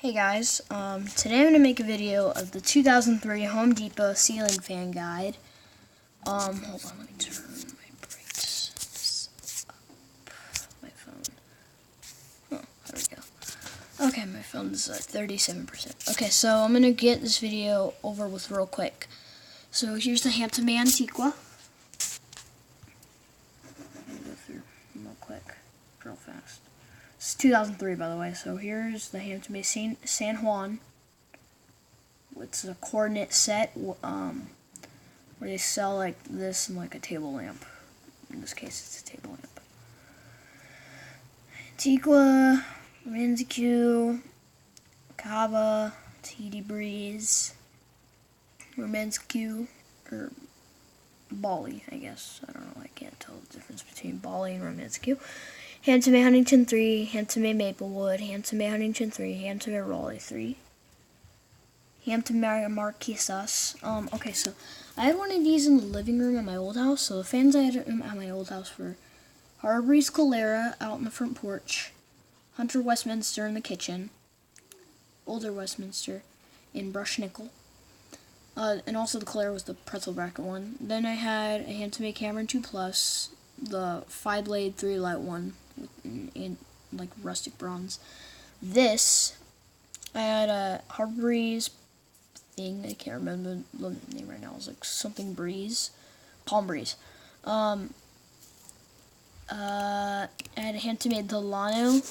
Hey guys, today I'm going to make a video of the 2003 Home Depot ceiling fan guide. Hold on, let me turn my brightness up. My phone. Oh, there we go. Okay, my phone's at 37%. Okay, so I'm going to get this video over with real quick. So here's the Hampton Antiqua. I'm going to go through real quick, real fast. It's 2003, by the way. So here's the Hampton Bay San Juan. It's a coordinate set where they sell like this and like a table lamp. In this case, it's a table lamp. Antiqua, Romantic, Cava, TD Breeze, Romantic, or Bali, I guess. I don't know. I can't tell the difference between Bali and Romantic. Hampton Bay Huntington 3, Hampton Bay Maplewood, Hampton Bay Huntington 3, Hampton Bay Raleigh 3, Hampton Bay Marquesas. Okay, so I had one of these in the living room at my old house. So the fans I had at my old house were Harbury's Calera out in the front porch, Hunter Westminster in the kitchen, older Westminster in Brush Nickel, and also the Calera was the pretzel bracket one. Then I had a Hampton Bay Cameron 2 Plus, the 5-blade 3-light one in like rustic bronze. This I had a Harbury's thing, I can't remember the name right now. It was like something Breeze, Palm Breeze. I had a Hampton Bay Delano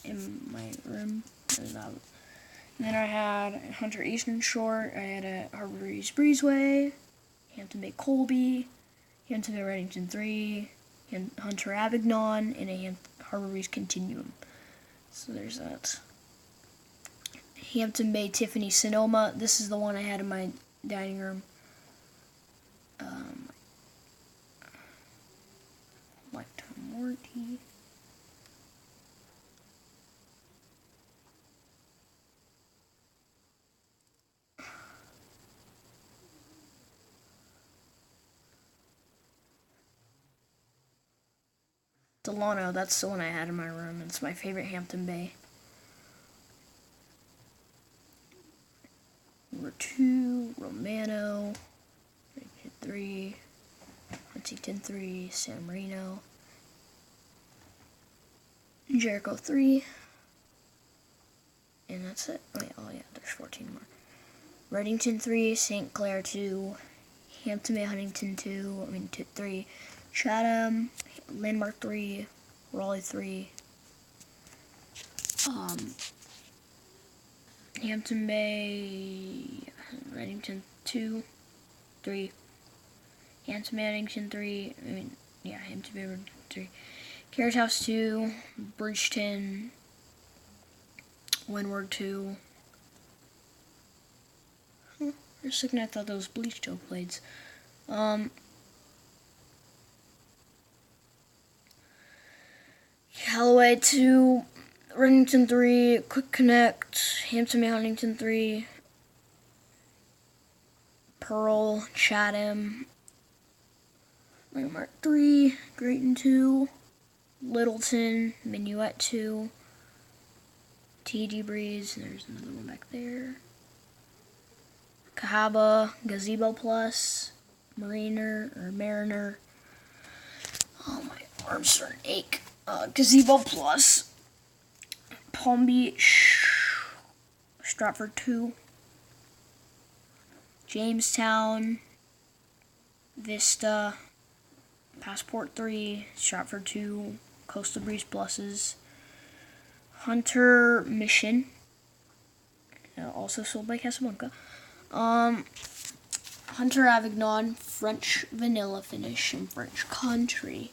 in my room. And then I had a Hunter Eastern Short. I had a Harbury's Breezeway, Hampton Bay Colby, Hampton Bay Reddington 3, Hunter Avignon, and a Harbury's Continuum. So there's that. Hampton Bay Tiffany Sonoma. This is the one I had in my dining room. Lifetime warranty. Delano, that's the one I had in my room. It's my favorite Hampton Bay. Number 2, Romano, Huntington 3, Huntington 3, San Marino, Jericho 3, and that's it. Oh yeah, there's 14 more. Reddington 3, St. Clair 2, Hampton Bay Huntington 3, Chatham, Landmark 3, Raleigh 3, Hampton Bay Reddington 2, 3, Hampton Bay Huntington 3, Hampton Bay Reddington 3, Carrot House 2, Bridgeton, Windward 2. For a second I thought that was bleached oak blades. Callaway 2, Reddington 3, Quick Connect, Hampton Bay Huntington 3, Pearl, Chatham, Landmark 3, Grayton 2, Littleton, Minuet 2, TD Breeze, and there's another one back there, Cahaba, Gazebo Plus, Mariner. Oh, my arms starting to ache. Gazebo Plus, Palm Beach, Stratford 2, Jamestown, Vista, Passport 3, Stratford 2, Coastal Breeze Pluses, Hunter Mission, also sold by Casablanca, Hunter Avignon, French Vanilla Finish, and French Country.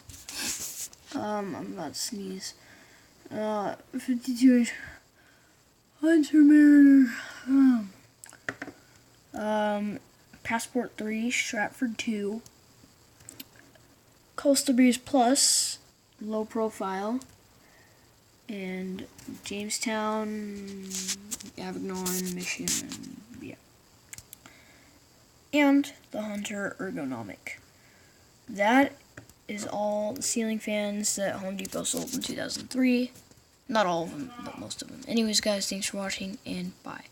I'm about to sneeze. 52 Hunter Mariner. Passport 3, Stratford 2, Coastal Breeze Plus, low profile, and Jamestown, Avignon, Mission, and the Hunter Ergonomic. That is all the ceiling fans that Home Depot sold in 2003. Not all of them, but most of them. Anyways, guys, thanks for watching, and bye.